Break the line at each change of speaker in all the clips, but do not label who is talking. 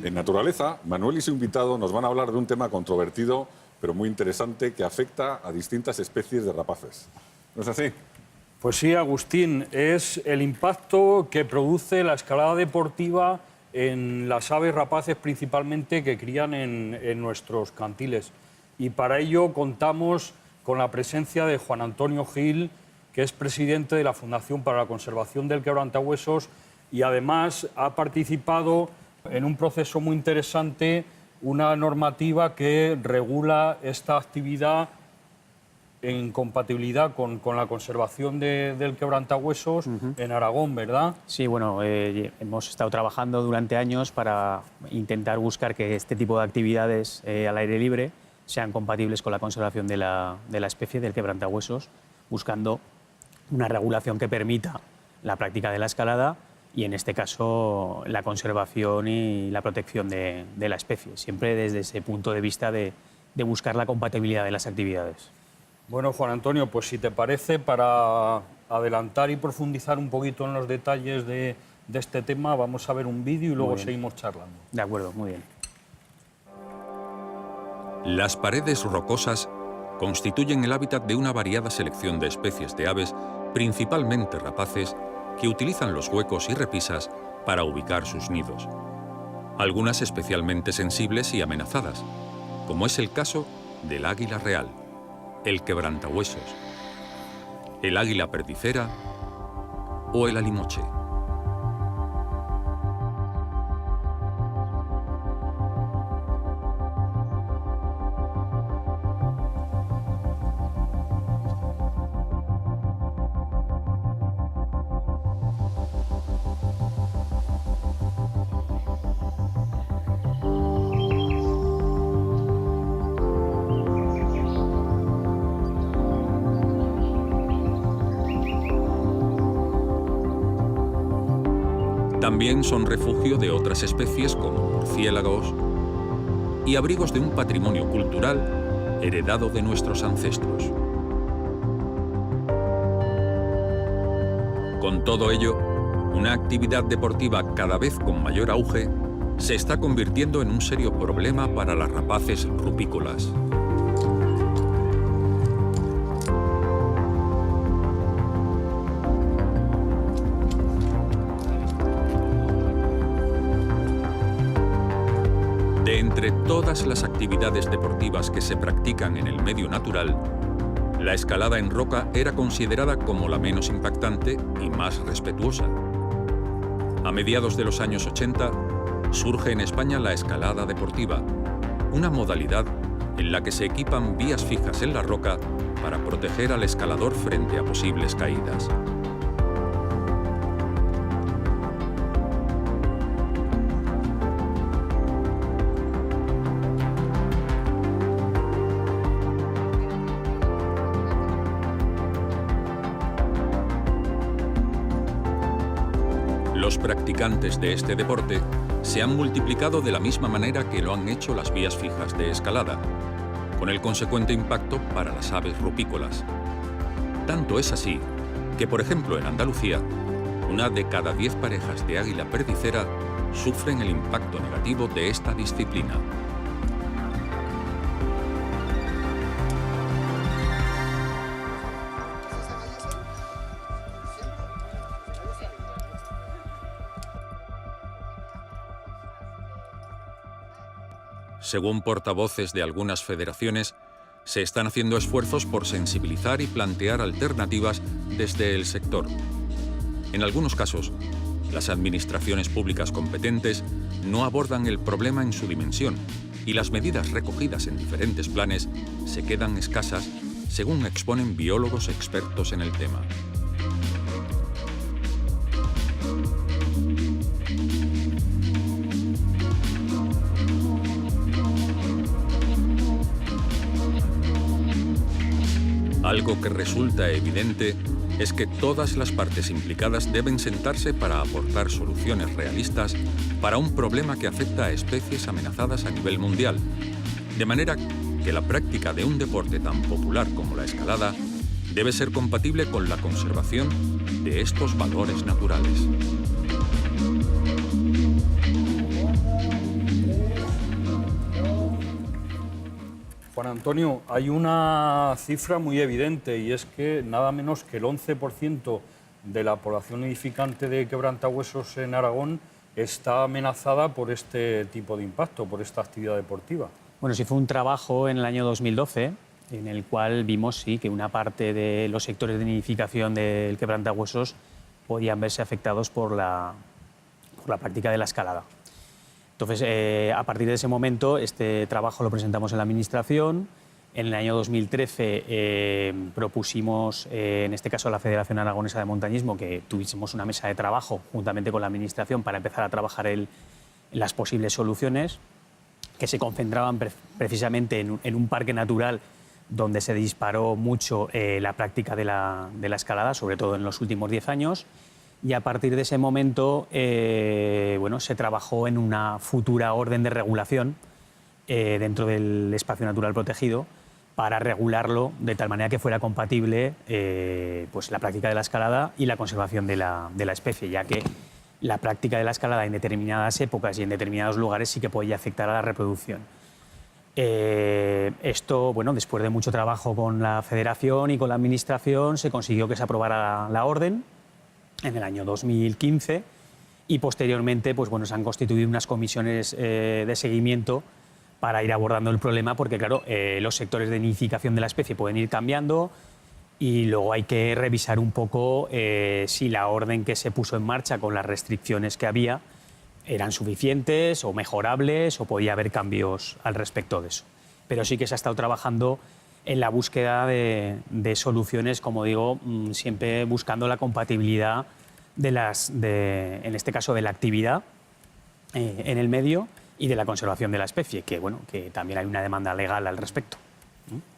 En Naturaleza, Manuel y su invitado nos van a hablar de un tema controvertido, pero muy interesante, que afecta a distintas especies de rapaces. ¿No es así?
Pues sí, Agustín, es el impacto que produce la escalada deportiva en las aves rapaces principalmente que crían en nuestros cantiles. Y para ello contamos con la presencia de Juan Antonio Gil, que es presidente de la Fundación para la Conservación del Quebrantahuesos y además ha participado en un proceso muy interesante, una normativa que regula esta actividad en compatibilidad con la conservación del quebrantahuesos en Aragón, ¿verdad?
Sí, bueno, hemos estado trabajando durante años para intentar buscar que este tipo de actividades al aire libre sean compatibles con la conservación de la especie del quebrantahuesos, buscando una regulación que permita la práctica de la escalada y, en este caso, la conservación y la protección de la especie, siempre desde ese punto de vista de buscar la compatibilidad de las actividades.
Bueno, Juan Antonio, pues si te parece, para adelantar y profundizar un poquito en los detalles de este tema, vamos a ver un vídeo y luego seguimos charlando.
De acuerdo, muy bien.
Las paredes rocosas constituyen el hábitat de una variada selección de especies de aves, principalmente rapaces, que utilizan los huecos y repisas para ubicar sus nidos. Algunas especialmente sensibles y amenazadas, como es el caso del águila real, el quebrantahuesos, el águila perdicera o el alimoche. También son refugio de otras especies como murciélagos y abrigos de un patrimonio cultural heredado de nuestros ancestros. Con todo ello, una actividad deportiva cada vez con mayor auge se está convirtiendo en un serio problema para las rapaces rupícolas. De entre todas las actividades deportivas que se practican en el medio natural, la escalada en roca era considerada como la menos impactante y más respetuosa. A mediados de los años 80, surge en España la escalada deportiva, una modalidad en la que se equipan vías fijas en la roca para proteger al escalador frente a posibles caídas. Los practicantes de este deporte se han multiplicado de la misma manera que lo han hecho las vías fijas de escalada, con el consecuente impacto para las aves rupícolas. Tanto es así que, por ejemplo, en Andalucía, una de cada 10 parejas de águila perdicera sufren el impacto negativo de esta disciplina. Según portavoces de algunas federaciones, se están haciendo esfuerzos por sensibilizar y plantear alternativas desde el sector. En algunos casos, las administraciones públicas competentes no abordan el problema en su dimensión y las medidas recogidas en diferentes planes se quedan escasas, según exponen biólogos expertos en el tema. Algo que resulta evidente es que todas las partes implicadas deben sentarse para aportar soluciones realistas para un problema que afecta a especies amenazadas a nivel mundial, de manera que la práctica de un deporte tan popular como la escalada debe ser compatible con la conservación de estos valores naturales.
Antonio, hay una cifra muy evidente y es que nada menos que el 11% de la población nidificante de quebrantahuesos en Aragón está amenazada por este tipo de impacto, por esta actividad deportiva.
Bueno, sí fue un trabajo en el año 2012 en el cual vimos sí, que una parte de los sectores de nidificación del quebrantahuesos podían verse afectados por la práctica de la escalada. Entonces, a partir de ese momento, este trabajo lo presentamos en la Administración. En el año 2013 propusimos, en este caso a la Federación Aragonesa de Montañismo, que tuviésemos una mesa de trabajo juntamente con la Administración para empezar a trabajar en las posibles soluciones, que se concentraban precisamente en un parque natural donde se disparó mucho la práctica de la escalada, sobre todo en los últimos 10 años. Y a partir de ese momento bueno, se trabajó en una futura orden de regulación dentro del espacio natural protegido para regularlo de tal manera que fuera compatible pues la práctica de la escalada y la conservación de la especie, ya que la práctica de la escalada en determinadas épocas y en determinados lugares sí que podía afectar a la reproducción. Esto, bueno, después de mucho trabajo con la Federación y con la Administración, se consiguió que se aprobara la orden en el año 2015 y posteriormente pues, bueno, se han constituido unas comisiones de seguimiento para ir abordando el problema, porque claro, los sectores de nidificación de la especie pueden ir cambiando y luego hay que revisar un poco si la orden que se puso en marcha con las restricciones que había eran suficientes o mejorables o podía haber cambios al respecto de eso. Pero sí que se ha estado trabajando en la búsqueda de soluciones, como digo, siempre buscando la compatibilidad en este caso de la actividad en el medio y de la conservación de la especie, que, bueno, que también hay una demanda legal al respecto.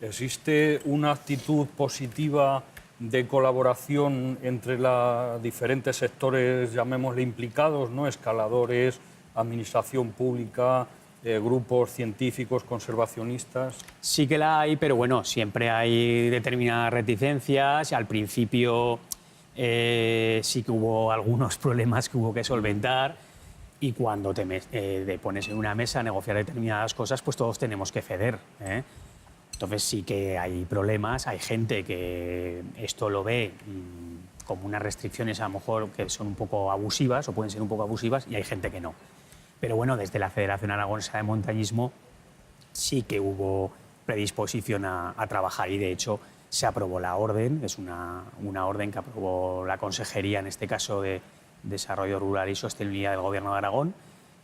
¿Existe una actitud positiva de colaboración entre los diferentes sectores, llamémosle implicados, ¿no? Escaladores, administración pública, grupos científicos, conservacionistas?
Sí que la hay, pero bueno, siempre hay determinadas reticencias. Al principio sí que hubo algunos problemas que hubo que solventar y cuando te pones en una mesa a negociar determinadas cosas, pues todos tenemos que ceder, ¿eh? Entonces sí que hay problemas, hay gente que esto lo ve como unas restricciones a lo mejor que son un poco abusivas o pueden ser un poco abusivas y hay gente que no. Pero bueno, desde la Federación Aragonesa de Montañismo sí que hubo predisposición a trabajar y de hecho se aprobó la orden, es una orden que aprobó la Consejería, en este caso de Desarrollo Rural y Sostenibilidad del Gobierno de Aragón,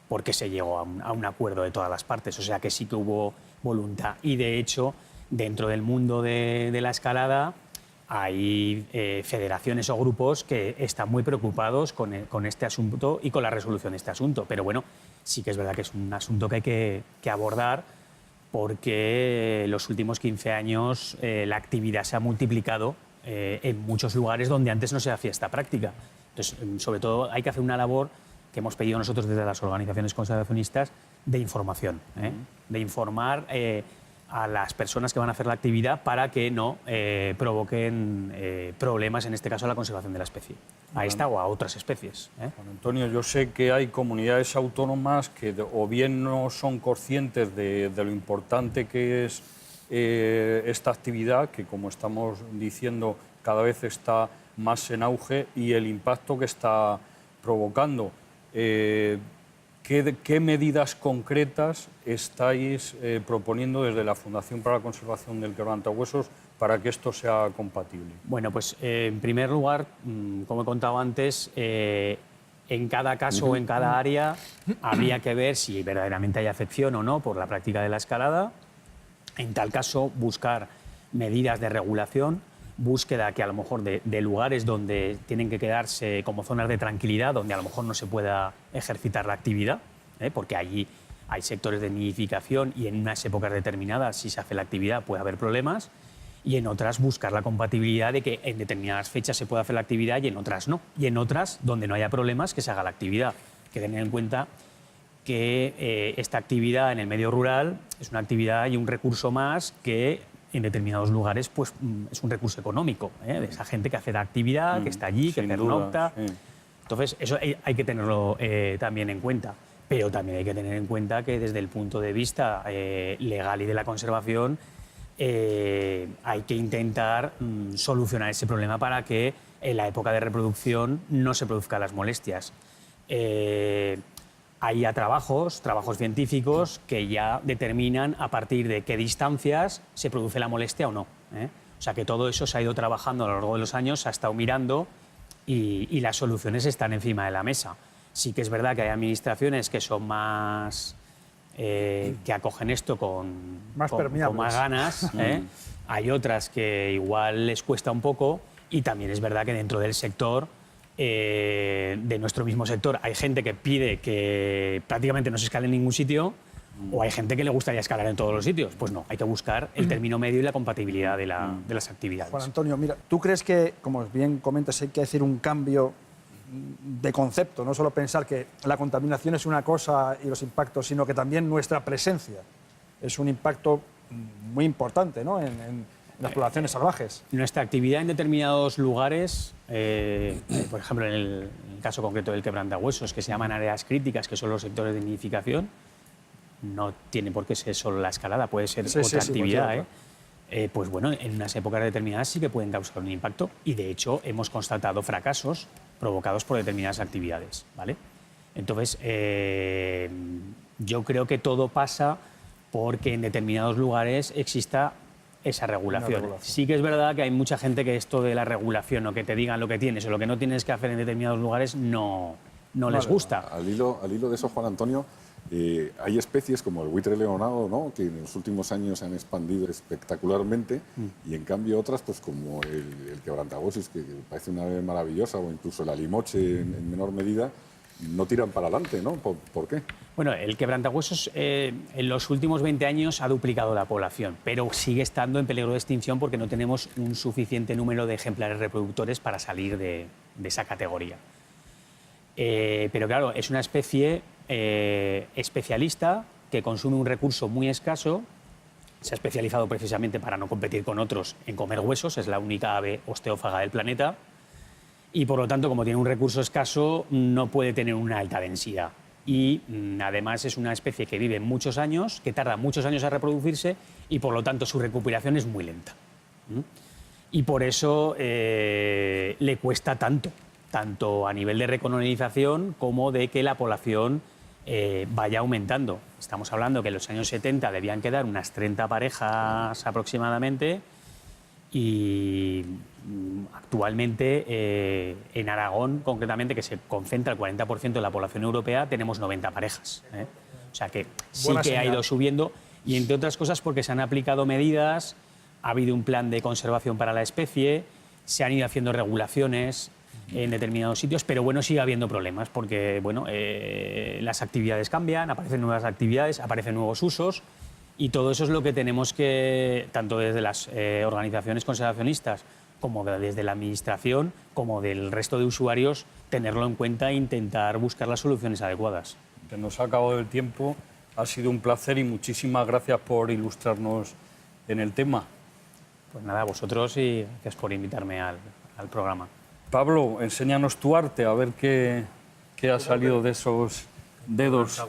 porque se llegó a un acuerdo de todas las partes, o sea que sí que hubo voluntad. Y de hecho, dentro del mundo de la escalada hay federaciones o grupos que están muy preocupados con este asunto y con la resolución de este asunto. Pero bueno, sí que es verdad que es un asunto que hay que abordar porque en los últimos 15 años la actividad se ha multiplicado en muchos lugares donde antes no se hacía esta práctica. Entonces, sobre todo hay que hacer una labor que hemos pedido nosotros desde las organizaciones conservacionistas de información, de informar a las personas que van a hacer la actividad para que no provoquen problemas, en este caso a la conservación de la especie, a esta o a otras especies.
Bueno, Antonio, yo sé que hay comunidades autónomas que o bien no son conscientes de lo importante que es esta actividad, que como estamos diciendo cada vez está más en auge, y el impacto que está provocando. ¿Qué medidas concretas estáis proponiendo desde la Fundación para la Conservación del Quebrantahuesos para que esto sea compatible?
Bueno, pues en primer lugar, como he contado antes, en cada caso o en cada área habría que ver si verdaderamente hay afección o no por la práctica de la escalada. En tal caso, buscar medidas de regulación, búsqueda que a lo mejor de lugares donde tienen que quedarse como zonas de tranquilidad, donde a lo mejor no se pueda ejercitar la actividad, porque allí hay sectores de nidificación y en unas épocas determinadas, si se hace la actividad, puede haber problemas, y en otras buscar la compatibilidad de que en determinadas fechas se pueda hacer la actividad y en otras no, y en otras donde no haya problemas que se haga la actividad. Hay que tener en cuenta que esta actividad en el medio rural es una actividad y un recurso más que en determinados lugares pues, es un recurso económico, de esa gente que hace la actividad, que está allí, que pernocta. Sí. Entonces, eso hay que tenerlo también en cuenta. Pero también hay que tener en cuenta que desde el punto de vista legal y de la conservación hay que intentar solucionar ese problema para que en la época de reproducción no se produzcan las molestias. Hay ya trabajos científicos que ya determinan a partir de qué distancias se produce la molestia o no. O sea que todo eso se ha ido trabajando a lo largo de los años, se ha estado mirando y las soluciones están encima de la mesa. Sí que es verdad que hay administraciones que son más... que acogen esto con más ganas. Hay otras que igual les cuesta un poco y también es verdad que dentro del sector, de nuestro mismo sector, hay gente que pide que prácticamente no se escale en ningún sitio o hay gente que le gustaría escalar en todos los sitios. Pues no, hay que buscar el término medio y la compatibilidad de las actividades.
Juan Antonio, mira, ¿tú crees que, como bien comentas, hay que hacer un cambio de concepto, no solo pensar que la contaminación es una cosa y los impactos, sino que también nuestra presencia es un impacto muy importante, ¿no? en las poblaciones salvajes?
Nuestra actividad en determinados lugares, por ejemplo, en el caso concreto del quebrantahuesos, que se llaman áreas críticas, que son los sectores de nidificación, no tiene por qué ser solo la escalada, puede ser otra actividad. Pues bueno, en unas épocas determinadas sí que pueden causar un impacto y de hecho hemos constatado fracasos provocados por determinadas actividades, ¿vale? Entonces, yo creo que todo pasa porque en determinados lugares exista esa regulación. Sí que es verdad que hay mucha gente que esto de la regulación o que te digan lo que tienes o lo que no tienes que hacer en determinados lugares no les gusta.
Al hilo de eso, Juan Antonio, hay especies como el buitre leonado, ¿no?, que en los últimos años se han expandido espectacularmente y en cambio otras, pues como el quebrantahuesos, que parece una ave maravillosa, o incluso el alimoche en menor medida, no tiran para adelante, ¿no? ¿Por qué?
Bueno, el quebrantahuesos en los últimos 20 años ha duplicado la población, pero sigue estando en peligro de extinción porque no tenemos un suficiente número de ejemplares reproductores para salir de esa categoría. Pero claro, es una especie especialista que consume un recurso muy escaso, se ha especializado precisamente para no competir con otros en comer huesos, es la única ave osteófaga del planeta y por lo tanto, como tiene un recurso escaso, no puede tener una alta densidad. Y además es una especie que vive muchos años, que tarda muchos años a reproducirse y por lo tanto su recuperación es muy lenta. Y por eso le cuesta tanto a nivel de recolonización como de que la población vaya aumentando. Estamos hablando que en los años 70 debían quedar unas 30 parejas aproximadamente y actualmente en Aragón, concretamente, que se concentra el 40% de la población europea, tenemos 90 parejas. O sea que sí que ha ido subiendo y entre otras cosas porque se han aplicado medidas, ha habido un plan de conservación para la especie, se han ido haciendo regulaciones en determinados sitios, pero bueno, sigue habiendo problemas porque bueno, las actividades cambian, aparecen nuevas actividades, aparecen nuevos usos y todo eso es lo que tenemos que, tanto desde las organizaciones conservacionistas como desde la administración, como del resto de usuarios, tenerlo en cuenta e intentar buscar las soluciones adecuadas.
Que nos ha acabado el tiempo, ha sido un placer y muchísimas gracias por ilustrarnos en el tema.
Pues nada, a vosotros y gracias por invitarme al programa.
Pablo, enséñanos tu arte, a ver qué ha salido de esos dedos.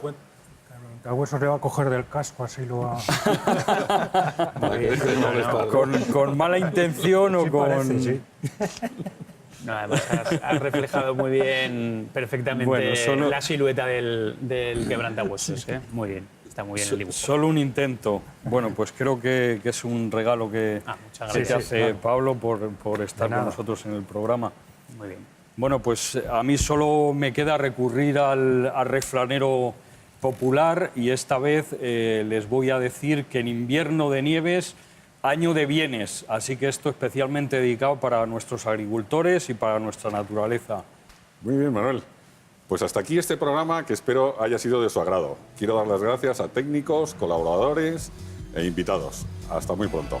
A huesos le va a coger del casco, así lo va...
¿Con mala intención o
sí
con...?
Parece, sí.
No, además has reflejado muy bien, perfectamente, la silueta del quebrantahuesos. Muy bien, está muy bien el dibujo.
Solo un intento. Bueno, pues creo que es un regalo que te hace Pablo por estar con nosotros en el programa.
Muy bien.
Bueno, pues a mí solo me queda recurrir al refranero popular y esta vez les voy a decir que en invierno de nieves, año de bienes. Así que esto especialmente dedicado para nuestros agricultores y para nuestra naturaleza.
Muy bien, Manuel. Pues hasta aquí este programa que espero haya sido de su agrado. Quiero dar las gracias a técnicos, colaboradores e invitados. Hasta muy pronto.